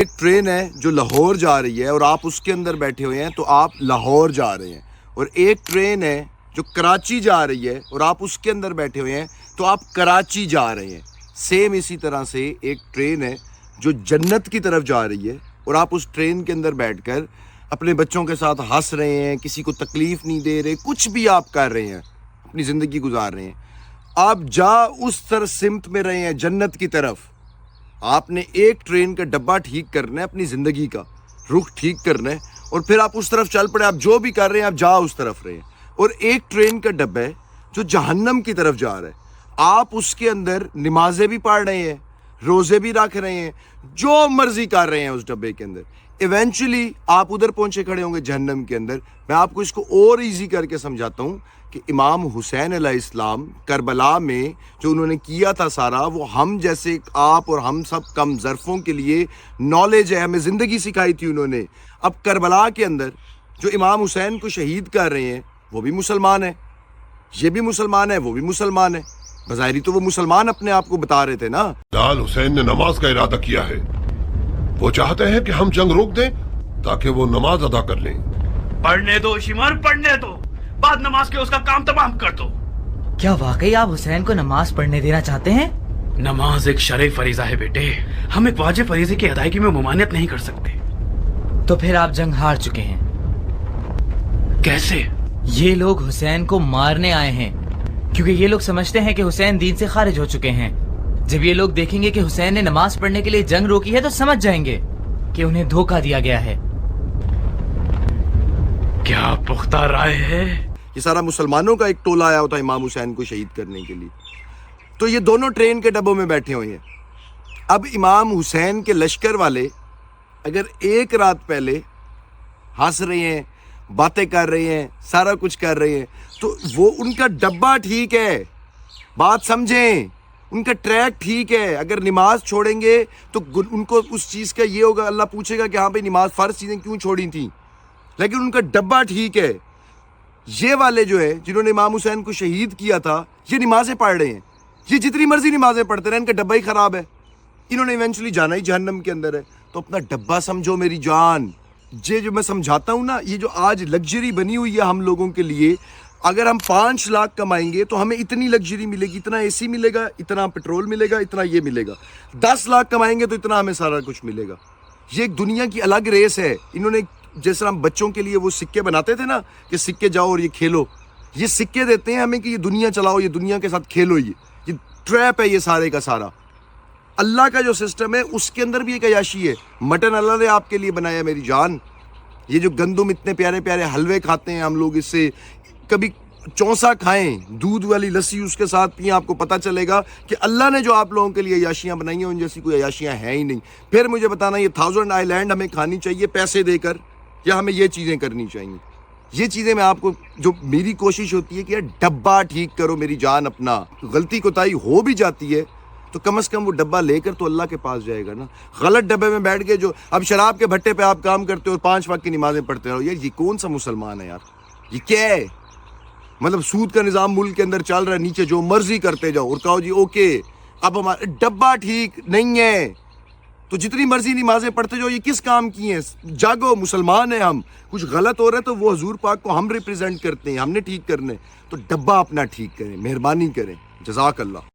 ایک ٹرین ہے جو لاہور جا رہی ہے اور آپ اس کے اندر بیٹھے ہوئے ہیں تو آپ لاہور جا رہے ہیں، اور ایک ٹرین ہے جو کراچی جا رہی ہے اور آپ اس کے اندر بیٹھے ہوئے ہیں تو آپ کراچی جا رہے ہیں۔ سیم اسی طرح سے ایک ٹرین ہے جو جنت کی طرف جا رہی ہے اور آپ اس ٹرین کے اندر بیٹھ کر اپنے بچوں کے ساتھ ہنس رہے ہیں، کسی کو تکلیف نہیں دے رہے، کچھ بھی آپ کر رہے ہیں، اپنی زندگی گزار رہے ہیں۔ آپ جا اس طرح سمت میں رہے ہیں جنت کی طرف۔ آپ نے ایک ٹرین کا ڈبہ ٹھیک کرنا ہے، اپنی زندگی کا رخ ٹھیک کرنا ہے، اور پھر آپ اس طرف چل پڑے۔ آپ جو بھی کر رہے ہیں آپ جا اس طرف رہے ہیں۔ اور ایک ٹرین کا ڈبہ ہے جو جہنم کی طرف جا رہا ہے، آپ اس کے اندر نمازیں بھی پڑھ رہے ہیں، روزے بھی رکھ رہے ہیں، جو مرضی کر رہے ہیں اس ڈبے کے اندر۔ ایونچولی آپ ادھر پہنچے کھڑے ہوں گے جہنم کے اندر۔ میں آپ کو اس کو اور ایزی کر کے سمجھاتا ہوں کہ امام حسین علیہ السلام کربلا میں جو انہوں نے کیا تھا سارا، وہ ہم جیسے آپ اور ہم سب کم ظرفوں کے لیے نالج ہے، ہمیں زندگی سکھائی تھی انہوں نے۔ اب کربلا کے اندر جو امام حسین کو شہید کر رہے ہیں وہ بھی مسلمان ہیں، یہ بھی مسلمان ہے، وہ بھی مسلمان ہے۔ بظاہری تو وہ مسلمان اپنے آپ کو بتا رہے تھے نا۔ لال حسین نے نماز کا ارادہ کیا ہے، وہ چاہتے ہیں کہ ہم جنگ روک دیں تاکہ وہ نماز ادا کر لیں۔ پڑھنے دو شمار، پڑھنے دو، بعد نماز کے اس کا کام تمام کر دو۔ کیا واقعی آپ حسین کو نماز پڑھنے دینا چاہتے ہیں؟ نماز ایک شرعی فریضہ ہے بیٹے، ہم ایک واجب فریضے کی ادائیگی میں ممانعت نہیں کر سکتے۔ تو پھر آپ جنگ ہار چکے ہیں۔ کیسے؟ یہ لوگ حسین کو مارنے آئے ہیں، کیونکہ یہ لوگ سمجھتے ہیں کہ حسین دین سے خارج ہو چکے ہیں۔ جب یہ لوگ دیکھیں گے کہ حسین نے نماز پڑھنے کے لیے جنگ روکی ہے تو سمجھ جائیں گے کہ انہیں دھوکہ دیا گیا ہے۔ کیا پختہ رائے ہے؟ یہ سارا مسلمانوں کا ایک ٹولہ آیا ہوتا ہے امام حسین کو شہید کرنے کے لیے۔ تو یہ دونوں ٹرین کے ڈبوں میں بیٹھے ہوئے ہیں۔ اب امام حسین کے لشکر والے اگر ایک رات پہلے ہنس رہے ہیں، باتیں کر رہے ہیں، سارا کچھ کر رہے ہیں، تو وہ ان کا ڈبہ ٹھیک ہے، بات سمجھیں، ان کا ٹریک ٹھیک ہے۔ اگر نماز چھوڑیں گے تو ان کو اس چیز کا یہ ہوگا، اللہ پوچھے گا کہ ہاں بھائی نماز فرض چیزیں کیوں چھوڑی تھیں، لیکن ان کا ڈبہ ٹھیک ہے۔ یہ والے جو ہے جنہوں نے امام حسین کو شہید کیا تھا، یہ نمازیں پڑھ رہے ہیں، یہ جتنی مرضی نمازیں پڑھتے رہے، ان کا ڈبہ ہی خراب ہے، انہوں نے ایونچولی جانا ہی جہنم کے اندر ہے۔ تو اپنا ڈبہ سمجھو میری جان۔ یہ جو میں سمجھاتا ہوں نا، یہ جو آج لگژری بنی ہوئی ہے ہم لوگوں کے لیے، اگر ہم 5 لاکھ کمائیں گے تو ہمیں اتنی لگژری ملے گی، اتنا اے سی ملے گا، اتنا پیٹرول ملے گا، اتنا یہ ملے گا۔ 10 لاکھ کمائیں گے تو اتنا ہمیں سارا کچھ ملے گا۔ یہ ایک دنیا کی الگ ریس ہے۔ انہوں نے جیسے ہم بچوں کے لیے وہ سکے بناتے تھے نا کہ سکے جاؤ اور یہ کھیلو، یہ سکے دیتے ہیں ہمیں کہ یہ دنیا چلاؤ، یہ دنیا کے ساتھ کھیلو۔ یہ ٹریپ ہے یہ سارے کا سارا۔ اللہ کا جو سسٹم ہے اس کے اندر بھی ایک عیاشی ہے۔ مٹن اللہ نے آپ کے لیے بنایا میری جان۔ یہ جو گندم اتنے پیارے پیارے حلوے کھاتے ہیں ہم لوگ، اس سے کبھی چونسا کھائیں، دودھ والی لسی اس کے ساتھ پئیں، آپ کو پتہ چلے گا کہ اللہ نے جو آپ لوگوں کے لیے عیاشیاں بنائی ہیں ان جیسی کوئی عیاشیاں ہیں ہی نہیں۔ پھر مجھے بتانا یہ 1000 آئی لینڈ ہمیں کھانی چاہیے پیسے دے کر، یا ہمیں یہ چیزیں کرنی چاہیے؟ یہ چیزیں میں آپ کو، جو میری کوشش ہوتی ہے کہ یار ڈبہ ٹھیک کرو میری جان اپنا۔ غلطی کوتاہی ہو بھی جاتی ہے تو کم از کم وہ ڈبہ لے کر تو اللہ کے پاس جائے گا نا۔ غلط ڈبے میں بیٹھ کے جو اب شراب کے بھٹے پہ آپ کام کرتے ہو اور 5 وقت کی نمازیں پڑھتے رہو، یار یہ کون سا مسلمان ہے یار؟ یہ کیا ہے؟ مطلب سود کا نظام ملک کے اندر چل رہا ہے، نیچے جو مرضی کرتے جاؤ اور کہو جی اوکے اب ہمارا ڈبہ ٹھیک نہیں ہے تو جتنی مرضی نمازیں پڑھتے جاؤ، یہ کس کام کی ہیں؟ جاگو، مسلمان ہیں ہم، کچھ غلط ہو رہا ہے تو وہ حضور پاک کو ہم ریپرزینٹ کرتے ہیں، ہم نے ٹھیک کرنے، تو ڈبہ اپنا ٹھیک کریں، مہربانی کریں، جزاک اللہ۔